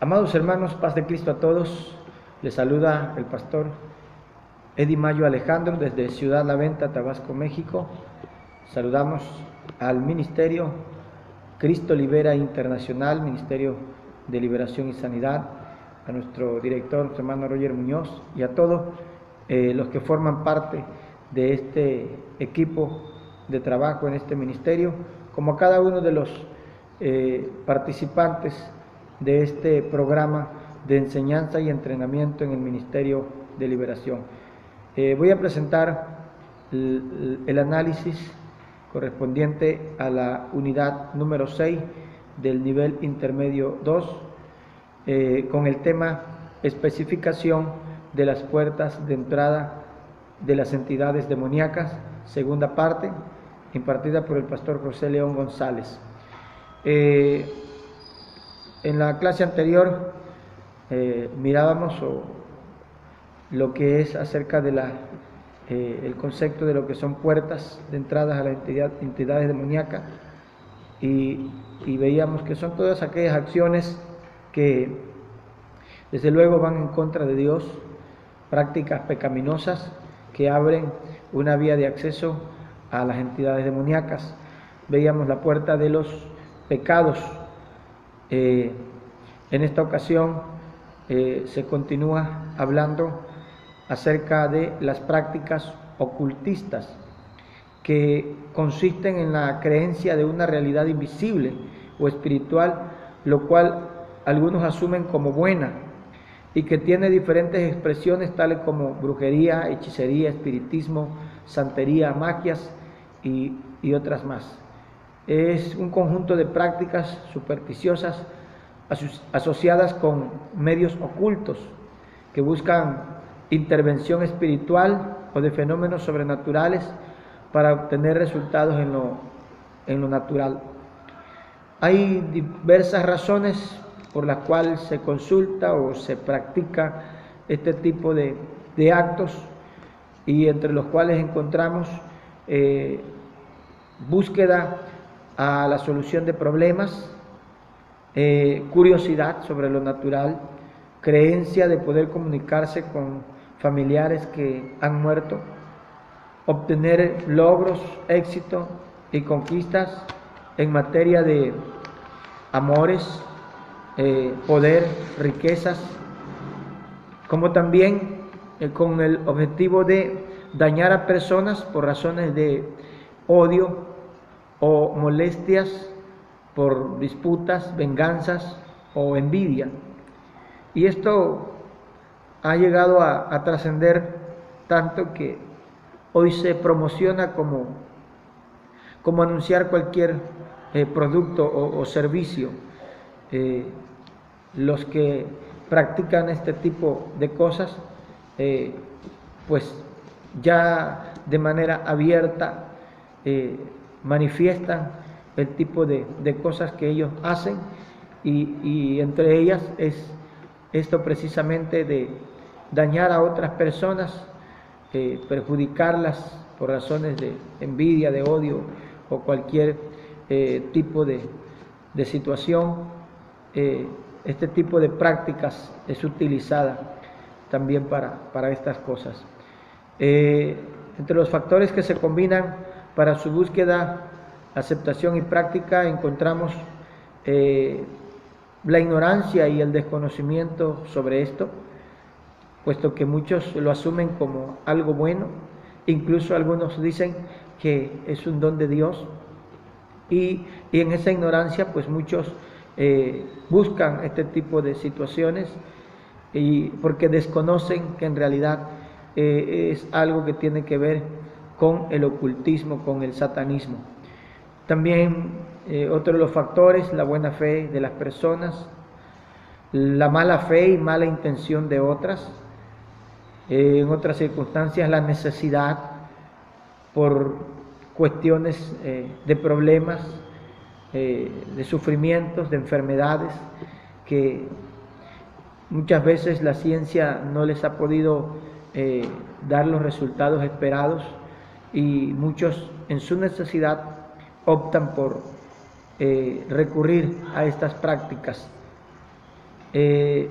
Amados hermanos, paz de Cristo a todos. Les saluda el pastor Eddie Mayo Alejandro desde Ciudad La Venta, Tabasco, México. Saludamos al Ministerio Cristo Libera Internacional, Ministerio de Liberación y Sanidad, a nuestro director, nuestro hermano Roger Muñoz, y a todos los que forman parte de este equipo de trabajo en este ministerio, como a cada uno de los participantes de este programa de enseñanza y entrenamiento en el Ministerio de Liberación. Voy a presentar el análisis correspondiente a la unidad número 6 del nivel intermedio 2, con el tema especificación de las puertas de entrada de las entidades demoníacas, segunda parte, impartida por el pastor José León González. En la clase anterior mirábamos lo que es acerca de el concepto de lo que son puertas de entrada a las entidades demoníacas, y veíamos que son todas aquellas acciones que desde luego van en contra de Dios, prácticas pecaminosas que abren una vía de acceso a las entidades demoníacas. Veíamos la puerta de los pecados. En esta ocasión se continúa hablando acerca de las prácticas ocultistas, que consisten en la creencia de una realidad invisible o espiritual, lo cual algunos asumen como buena y que tiene diferentes expresiones tales como brujería, hechicería, espiritismo, santería, magias y otras más. Es un conjunto de prácticas supersticiosas asociadas con medios ocultos que buscan intervención espiritual o de fenómenos sobrenaturales para obtener resultados en lo natural. Hay diversas razones por las cuales se consulta o se practica este tipo de actos, y entre los cuales encontramos búsqueda a la solución de problemas, curiosidad sobre lo natural, creencia de poder comunicarse con familiares que han muerto, obtener logros, éxito y conquistas en materia de amores, poder, riquezas, como también con el objetivo de dañar a personas por razones de odio o molestias por disputas, venganzas o envidia. Y esto ha llegado a trascender tanto que hoy se promociona como anunciar cualquier producto o servicio. Los que practican este tipo de cosas, pues ya de manera abierta manifiestan el tipo de cosas que ellos hacen, y entre ellas es esto precisamente de dañar a otras personas, perjudicarlas por razones de envidia, de odio o cualquier tipo de situación. Este tipo de prácticas es utilizada también para estas cosas. Entre los factores que se combinan para su búsqueda, aceptación y práctica encontramos la ignorancia y el desconocimiento sobre esto, puesto que muchos lo asumen como algo bueno, incluso algunos dicen que es un don de Dios, y en esa ignorancia pues muchos buscan este tipo de situaciones porque desconocen que en realidad es algo que tiene que ver con el ocultismo, con el satanismo. También otro de los factores, la buena fe de las personas, la mala fe y mala intención de otras, en otras circunstancias la necesidad por cuestiones de problemas, de sufrimientos, de enfermedades que muchas veces la ciencia no les ha podido dar los resultados esperados, y muchos en su necesidad optan por recurrir a estas prácticas. Y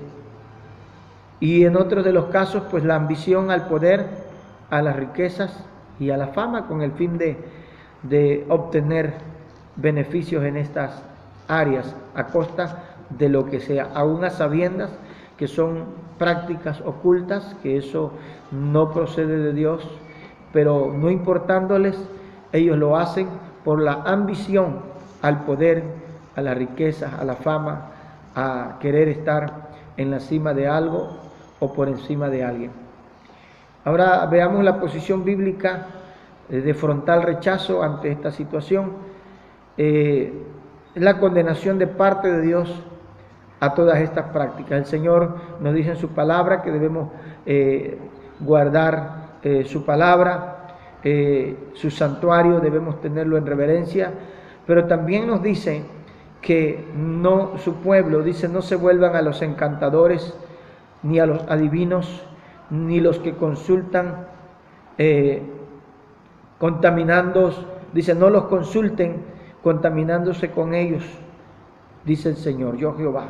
en otros de los casos, pues la ambición al poder, a las riquezas y a la fama, con el fin de obtener beneficios en estas áreas a costa de lo que sea, aún a sabiendas que son prácticas ocultas, que eso no procede de Dios, pero no importándoles, ellos lo hacen por la ambición al poder, a la riqueza, a la fama, a querer estar en la cima de algo o por encima de alguien. Ahora veamos la posición bíblica de frontal rechazo ante esta situación. La condenación de parte de Dios a todas estas prácticas. El Señor nos dice en su palabra que debemos guardar su palabra, su santuario, debemos tenerlo en reverencia, pero también nos dice que no, su pueblo, dice, no se vuelvan a los encantadores, ni a los adivinos, ni los que consultan, contaminando, dice, no los consulten, contaminándose con ellos, dice el Señor, yo Jehová,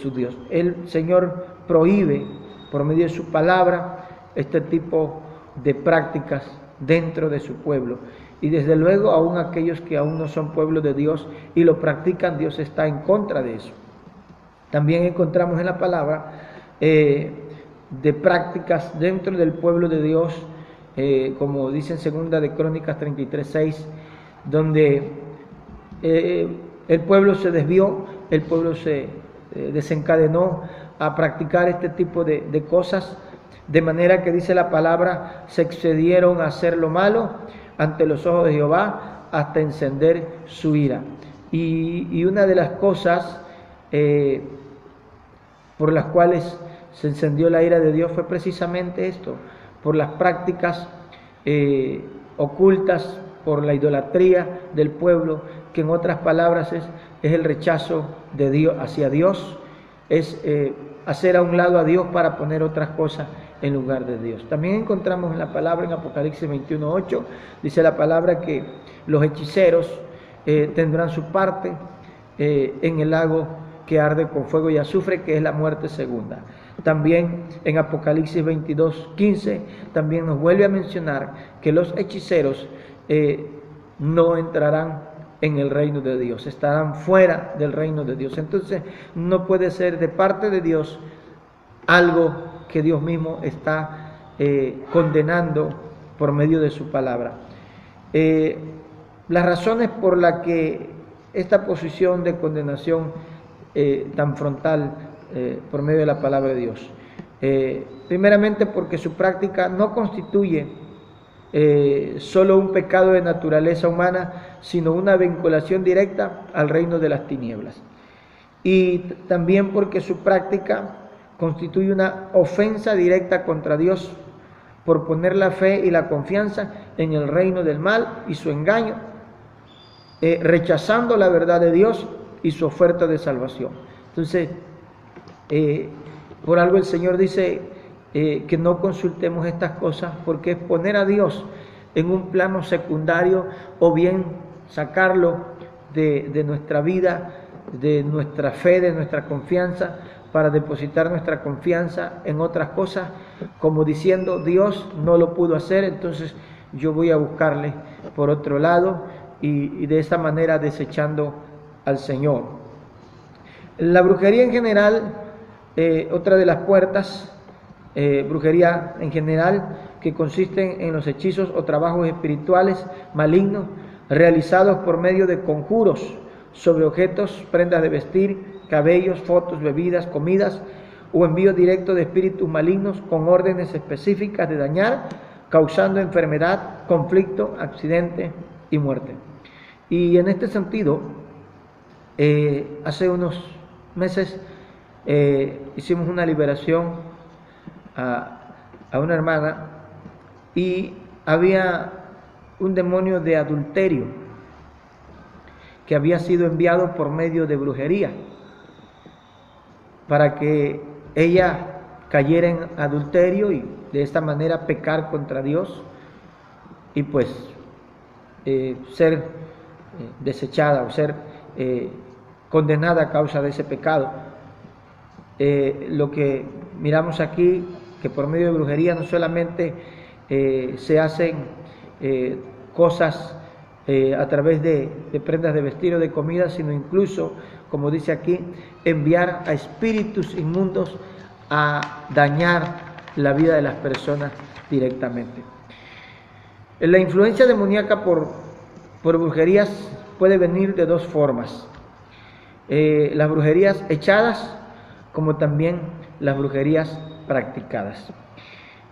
su Dios. El Señor prohíbe, por medio de su palabra, este tipo de prácticas dentro de su pueblo. Y desde luego, aún aquellos que aún no son pueblo de Dios y lo practican, Dios está en contra de eso. También encontramos en la palabra de prácticas dentro del pueblo de Dios, como dice en segunda de Crónicas 33:6, donde el pueblo se desvió, el pueblo se desencadenó a practicar este tipo de cosas, de manera que dice la palabra, se excedieron a hacer lo malo ante los ojos de Jehová hasta encender su ira. Y una de las cosas por las cuales se encendió la ira de Dios fue precisamente esto, por las prácticas ocultas, por la idolatría del pueblo, que en otras palabras es el rechazo de Dios hacia Dios, es hacer a un lado a Dios para poner otras cosas en lugar de Dios. También encontramos en la palabra en Apocalipsis 21:8, dice la palabra que los hechiceros tendrán su parte en el lago que arde con fuego y azufre, que es la muerte segunda. También en Apocalipsis 22:15 también nos vuelve a mencionar que los hechiceros no entrarán en el reino de Dios, estarán fuera del reino de Dios. Entonces no puede ser de parte de Dios algo que Dios mismo está condenando por medio de su palabra. Las razones por las que esta posición de condenación tan frontal por medio de la palabra de Dios, primeramente porque su práctica no constituye solo un pecado de naturaleza humana, sino una vinculación directa al reino de las tinieblas. Y también porque su práctica constituye una ofensa directa contra Dios por poner la fe y la confianza en el reino del mal y su engaño, rechazando la verdad de Dios y su oferta de salvación. Entonces, por algo el Señor dice que no consultemos estas cosas, porque es poner a Dios en un plano secundario, o bien sacarlo de nuestra vida, de nuestra fe, de nuestra confianza, para depositar nuestra confianza en otras cosas, como diciendo, Dios no lo pudo hacer, entonces yo voy a buscarle por otro lado, y de esa manera desechando al Señor. La brujería en general, otra de las puertas, brujería en general, que consisten en los hechizos o trabajos espirituales malignos realizados por medio de conjuros sobre objetos, prendas de vestir, cabellos, fotos, bebidas, comidas o envío directo de espíritus malignos con órdenes específicas de dañar, causando enfermedad, conflicto, accidente y muerte. Y en este sentido, hace unos meses hicimos una liberación a una hermana, y había un demonio de adulterio que había sido enviado por medio de brujería para que ella cayera en adulterio y de esta manera pecar contra Dios y pues ser desechada o ser condenada a causa de ese pecado. lo que miramos aquí, que por medio de brujería no solamente se hacen cosas a través de prendas de vestir o de comida, sino incluso, como dice aquí, enviar a espíritus inmundos a dañar la vida de las personas directamente. La influencia demoníaca por brujerías puede venir de dos formas: las brujerías echadas, como también las brujerías practicadas.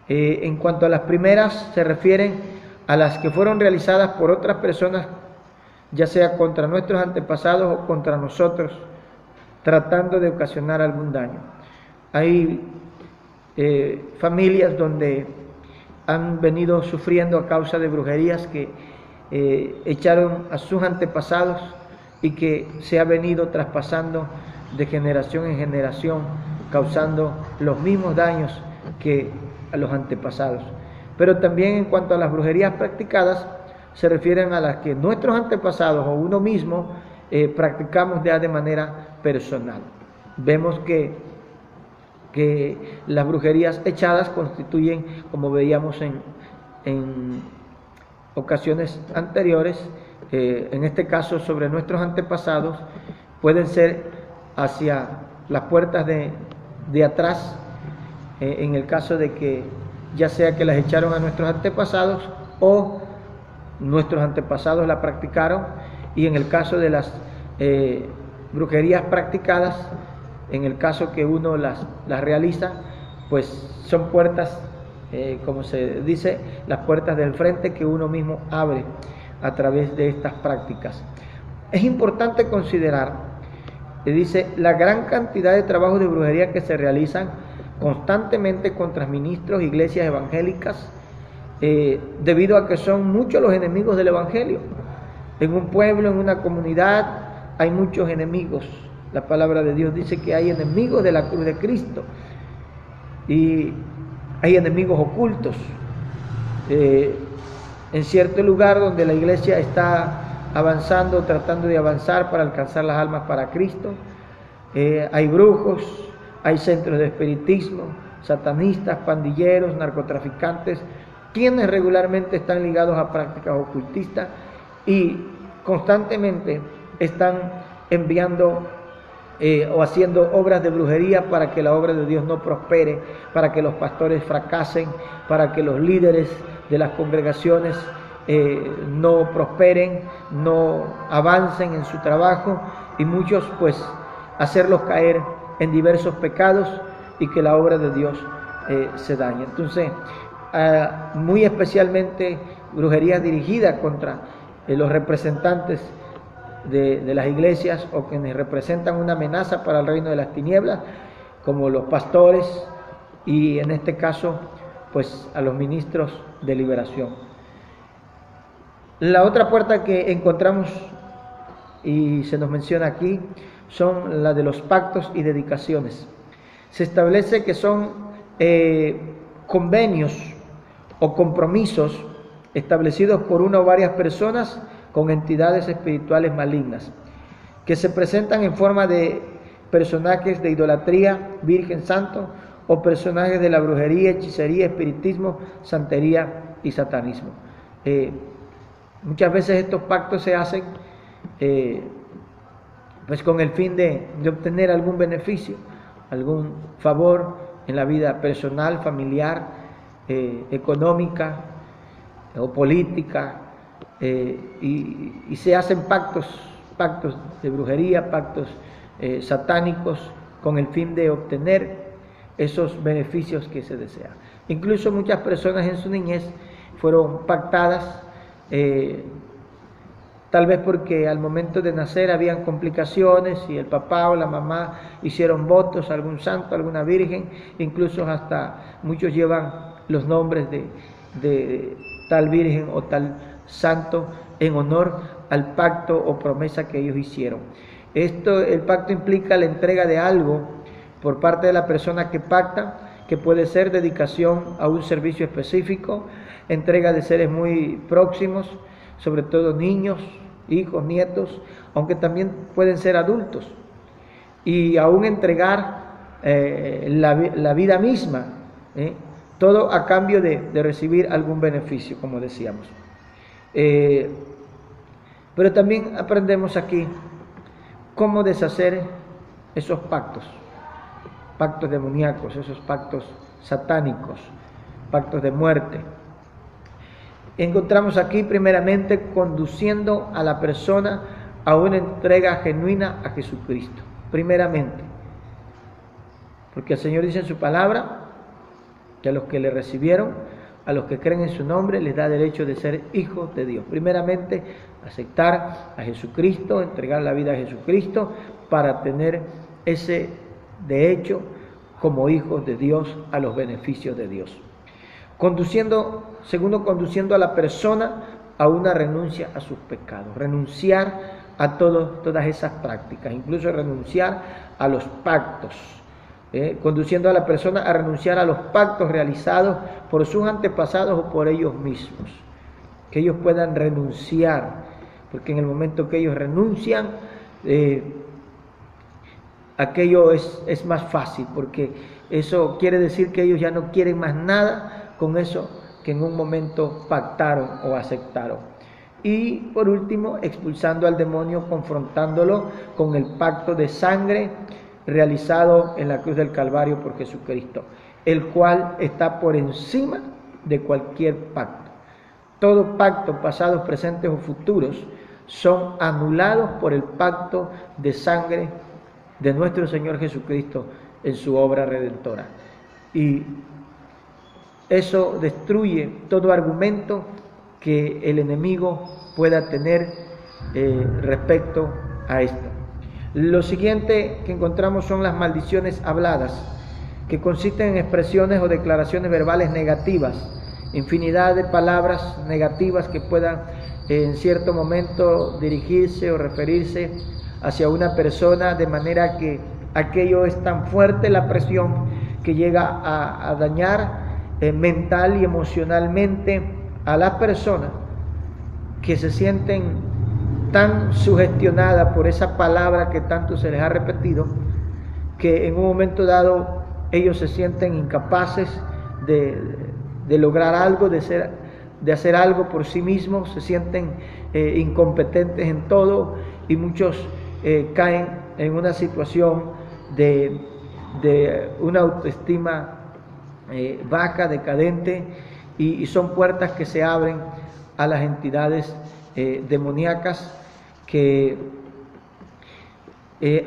En cuanto a las primeras, se refieren a las que fueron realizadas por otras personas, ya sea contra nuestros antepasados o contra nosotros, tratando de ocasionar algún daño. Hay familias donde han venido sufriendo a causa de brujerías que echaron a sus antepasados y que se ha venido traspasando de generación en generación, causando los mismos daños que a los antepasados. Pero también en cuanto a las brujerías practicadas, se refieren a las que nuestros antepasados o uno mismo practicamos ya de manera personal. Vemos que las brujerías echadas constituyen, como veíamos en ocasiones anteriores, en este caso sobre nuestros antepasados, pueden ser hacia las puertas de atrás, en el caso de que ya sea que las echaron a nuestros antepasados o nuestros antepasados la practicaron, y en el caso de las brujerías practicadas, en el caso que uno las realiza, pues son puertas, como se dice, las puertas del frente que uno mismo abre a través de estas prácticas. Es importante considerar, dice, la gran cantidad de trabajos de brujería que se realizan constantemente contra ministros, iglesias evangélicas, debido a que son muchos los enemigos del evangelio. En un pueblo, en una comunidad, hay muchos enemigos. La palabra de Dios dice que hay enemigos de la cruz de Cristo y hay enemigos ocultos. En cierto lugar donde la iglesia está avanzando, tratando de avanzar para alcanzar las almas para Cristo, hay brujos, hay centros de espiritismo, satanistas, pandilleros, narcotraficantes, quienes regularmente están ligados a prácticas ocultistas y constantemente están enviando o haciendo obras de brujería para que la obra de Dios no prospere, para que los pastores fracasen, para que los líderes de las congregaciones no prosperen, no avancen en su trabajo, y muchos pues hacerlos caer en diversos pecados y que la obra de Dios se dañe. Entonces, muy especialmente brujería dirigida contra los representantes de las iglesias o quienes representan una amenaza para el reino de las tinieblas, como los pastores y en este caso pues a los ministros de liberación. La otra puerta que encontramos y se nos menciona aquí son las de los pactos y dedicaciones. Se establece que son convenios o compromisos establecidos por una o varias personas con entidades espirituales malignas, que se presentan en forma de personajes de idolatría, virgen, santo, o personajes de la brujería, hechicería, espiritismo, santería y satanismo. Muchas veces estos pactos se hacen pues con el fin de obtener algún beneficio, algún favor en la vida personal, familiar, económica o política, y se hacen pactos de brujería, pactos satánicos con el fin de obtener esos beneficios que se desean. Incluso muchas personas en su niñez fueron pactadas, tal vez porque al momento de nacer habían complicaciones y el papá o la mamá hicieron votos a algún santo, a alguna virgen, incluso hasta muchos llevan los nombres de tal virgen o tal santo en honor al pacto o promesa que ellos hicieron. El pacto implica la entrega de algo por parte de la persona que pacta, que puede ser dedicación a un servicio específico, entrega de seres muy próximos, sobre todo niños, hijos, nietos, aunque también pueden ser adultos, y aún entregar la vida misma, todo a cambio de recibir algún beneficio, como decíamos. Pero también aprendemos aquí cómo deshacer esos pactos demoníacos, esos pactos satánicos, pactos de muerte. Encontramos aquí primeramente conduciendo a la persona a una entrega genuina a Jesucristo, primeramente, porque el Señor dice en su palabra que a los que le recibieron, a los que creen en su nombre, les da derecho de ser hijos de Dios. Primeramente, aceptar a Jesucristo, entregar la vida a Jesucristo para tener ese derecho como hijos de Dios a los beneficios de Dios. Segundo, conduciendo a la persona a una renuncia a sus pecados, renunciar a todas esas prácticas, incluso renunciar a los pactos, conduciendo a la persona a renunciar a los pactos realizados por sus antepasados o por ellos mismos, que ellos puedan renunciar, porque en el momento que ellos renuncian, aquello es más fácil, porque eso quiere decir que ellos ya no quieren más nada con eso que en un momento pactaron o aceptaron. Y por último, expulsando al demonio, confrontándolo con el pacto de sangre realizado en la cruz del Calvario por Jesucristo, el cual está por encima de cualquier pacto. Todo pacto, pasados, presentes o futuros, son anulados por el pacto de sangre de nuestro Señor Jesucristo en su obra redentora. Y eso destruye todo argumento que el enemigo pueda tener respecto a esto. Lo siguiente que encontramos son las maldiciones habladas, que consisten en expresiones o declaraciones verbales negativas, infinidad de palabras negativas que puedan en cierto momento dirigirse o referirse hacia una persona, de manera que aquello es tan fuerte la presión que llega a dañar mental y emocionalmente a las personas, que se sienten tan sugestionadas por esa palabra que tanto se les ha repetido, que en un momento dado ellos se sienten incapaces de lograr algo, de hacer algo por sí mismos, se sienten incompetentes en todo, y muchos caen en una situación de una autoestima baja, decadente, y son puertas que se abren a las entidades demoníacas que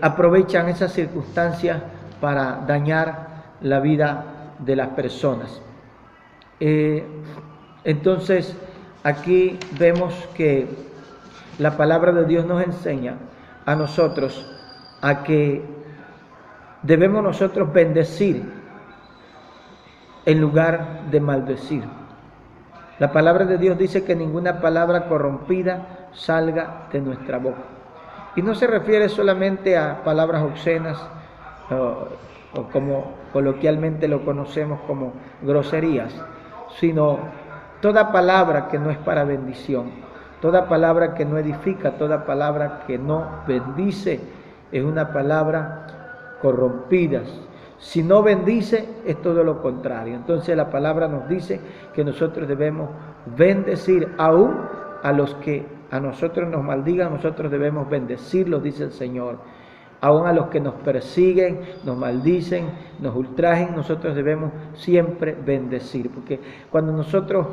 aprovechan esas circunstancias para dañar la vida de las personas. Entonces, aquí vemos que la palabra de Dios nos enseña a nosotros a que debemos nosotros bendecir en lugar de maldecir. La palabra de Dios dice que ninguna palabra corrompida salga de nuestra boca. Y no se refiere solamente a palabras obscenas o como coloquialmente lo conocemos como groserías, sino toda palabra que no es para bendición, toda palabra que no edifica, toda palabra que no bendice, es una palabra corrompida. Si no bendice, es todo lo contrario. Entonces la palabra nos dice que nosotros debemos bendecir aún a los que a nosotros nos maldigan, nosotros debemos bendecirlos, dice el Señor. Aún a los que nos persiguen, nos maldicen, nos ultrajen, nosotros debemos siempre bendecir. Porque cuando nosotros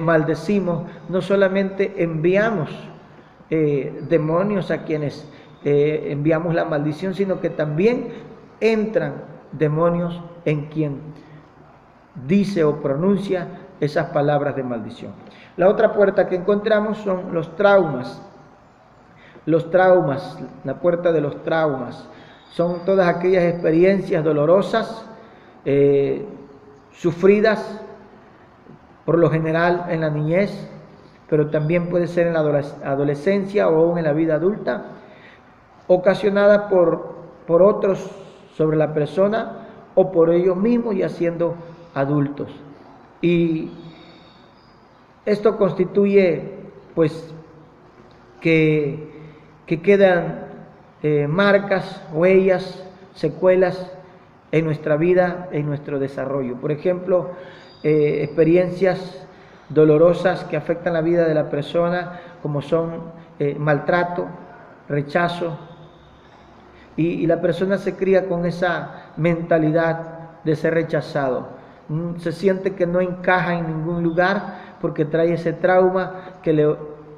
maldecimos, no solamente enviamos demonios a quienes enviamos la maldición, sino que también entran demonios en quien dice o pronuncia esas palabras de maldición. La otra puerta que encontramos son los traumas. Los traumas, la puerta de los traumas, son todas aquellas experiencias dolorosas, sufridas por lo general en la niñez, pero también puede ser en la adolescencia o aún en la vida adulta, ocasionada por otros sobre la persona o por ellos mismos ya siendo adultos. Y esto constituye pues que quedan marcas, huellas, secuelas en nuestra vida, en nuestro desarrollo. Por ejemplo, experiencias dolorosas que afectan la vida de la persona, como son maltrato, rechazo, y la persona se cría con esa mentalidad de ser rechazado. Se siente que no encaja en ningún lugar porque trae ese trauma que le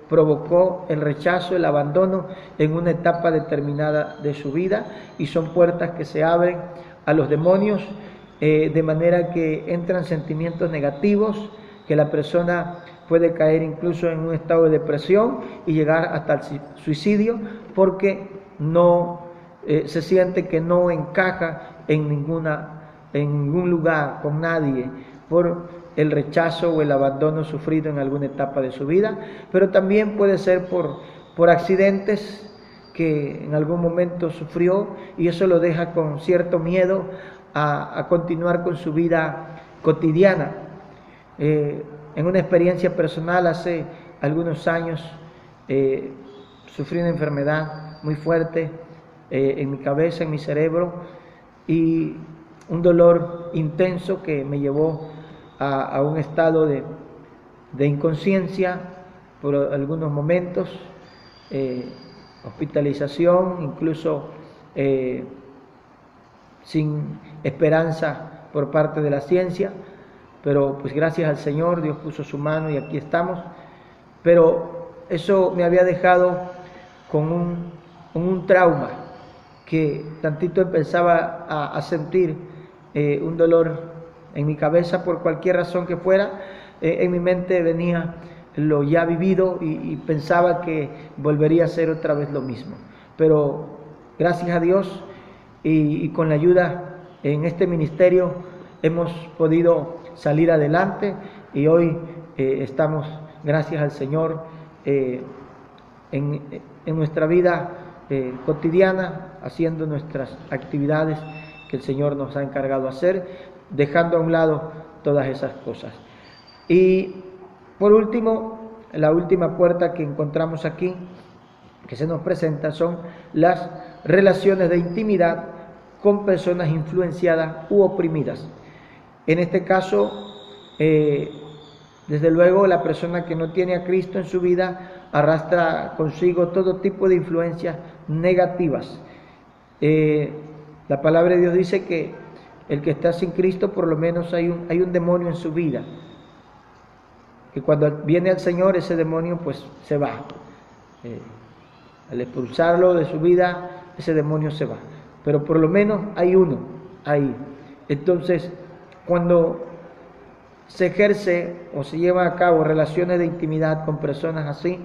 provocó el rechazo, el abandono en una etapa determinada de su vida, y son puertas que se abren a los demonios, de manera que entran sentimientos negativos, que la persona puede caer incluso en un estado de depresión y llegar hasta el suicidio, porque no se siente que no encaja en ningún lugar, con nadie, por el rechazo o el abandono sufrido en alguna etapa de su vida. Pero también puede ser por accidentes que en algún momento sufrió, y eso lo deja con cierto miedo a continuar con su vida cotidiana. En una experiencia personal, hace algunos años, sufrí una enfermedad muy fuerte en mi cabeza, en mi cerebro, y un dolor intenso que me llevó a un estado de inconsciencia por algunos momentos, hospitalización, incluso sin esperanza por parte de la ciencia, pero pues gracias al Señor, Dios puso su mano y aquí estamos. Pero eso me había dejado con un trauma, que tantito empezaba a sentir un dolor en mi cabeza por cualquier razón que fuera. En mi mente venía lo ya vivido y pensaba que volvería a ser otra vez lo mismo. Pero gracias a Dios y con la ayuda en este ministerio hemos podido salir adelante, y hoy estamos, gracias al Señor, en nuestra vida cotidiana, haciendo nuestras actividades que el Señor nos ha encargado hacer, dejando a un lado todas esas cosas. Y por último, la última puerta que encontramos aquí, que se nos presenta, son las relaciones de intimidad con personas influenciadas u oprimidas. En este caso, desde luego, la persona que no tiene a Cristo en su vida arrastra consigo todo tipo de influencias negativas. La palabra de Dios dice que el que está sin Cristo, por lo menos hay un demonio en su vida, que cuando viene al Señor, ese demonio pues se va. Al expulsarlo de su vida, ese demonio se va, pero por lo menos hay uno ahí. Entonces, cuando se ejerce o se lleva a cabo relaciones de intimidad con personas así,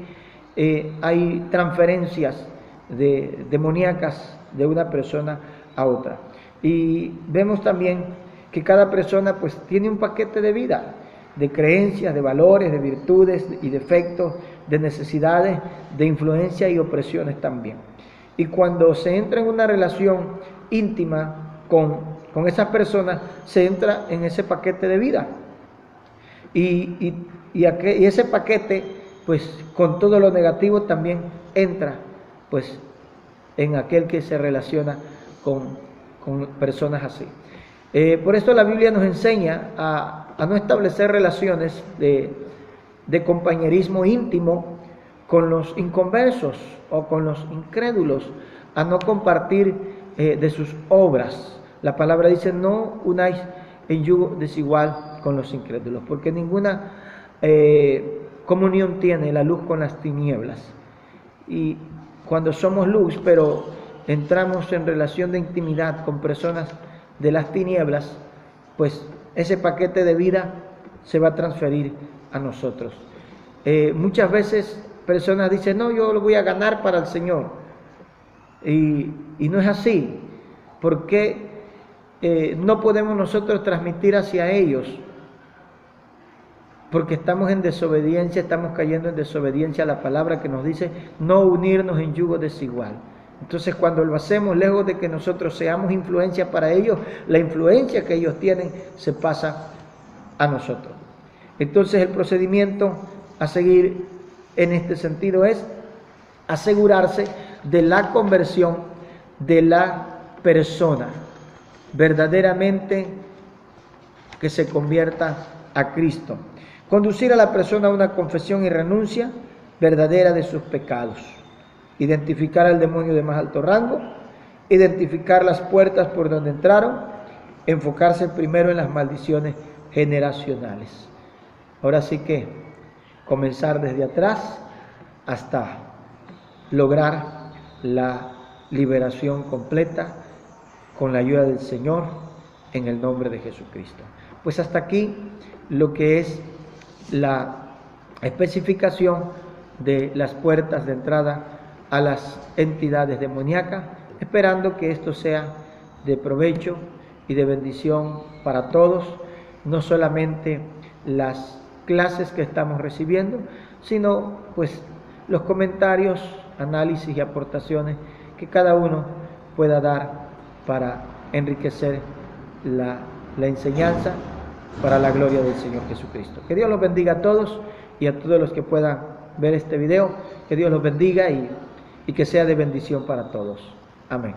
hay transferencias demoníacas de una persona a otra. Y vemos también que cada persona pues tiene un paquete de vida, de creencias, de valores, de virtudes y defectos, de necesidades, de influencia y opresiones también. Y cuando se entra en una relación íntima con esas personas, se entra en ese paquete de vida. Y ese paquete, pues con todo lo negativo, también entra pues en aquel que se relaciona con personas así. Por esto la Biblia nos enseña a no establecer relaciones de compañerismo íntimo con los inconversos o con los incrédulos, a no compartir de sus obras. La palabra dice: no unáis en yugo desigual con los incrédulos, porque ninguna comunión tiene la luz con las tinieblas. Y cuando somos luz, pero entramos en relación de intimidad con personas de las tinieblas, pues ese paquete de vida se va a transferir a nosotros. Muchas veces personas dicen: no, yo lo voy a ganar para el Señor, y no es así. ¿Por qué no podemos nosotros transmitir hacia ellos? Porque estamos en desobediencia, estamos cayendo en desobediencia a la palabra que nos dice no unirnos en yugo desigual. Entonces, cuando lo hacemos, lejos de que nosotros seamos influencia para ellos, la influencia que ellos tienen se pasa a nosotros. Entonces, el procedimiento a seguir en este sentido es asegurarse de la conversión de la persona. verdaderamente que se convierta a Cristo. Conducir a la persona a una confesión y renuncia verdadera de sus pecados. Identificar al demonio de más alto rango, identificar las puertas por donde entraron, enfocarse primero en las maldiciones generacionales. Ahora sí que comenzar desde atrás hasta lograr la liberación completa con la ayuda del Señor en el nombre de Jesucristo. Pues hasta aquí lo que es la especificación de las puertas de entrada a las entidades demoníacas, esperando que esto sea de provecho y de bendición para todos, no solamente las clases que estamos recibiendo, sino pues los comentarios, análisis y aportaciones que cada uno pueda dar para enriquecer la enseñanza para la gloria del Señor Jesucristo. Que Dios los bendiga a todos y a todos los que puedan ver este video. Que Dios los bendiga y que sea de bendición para todos. Amén.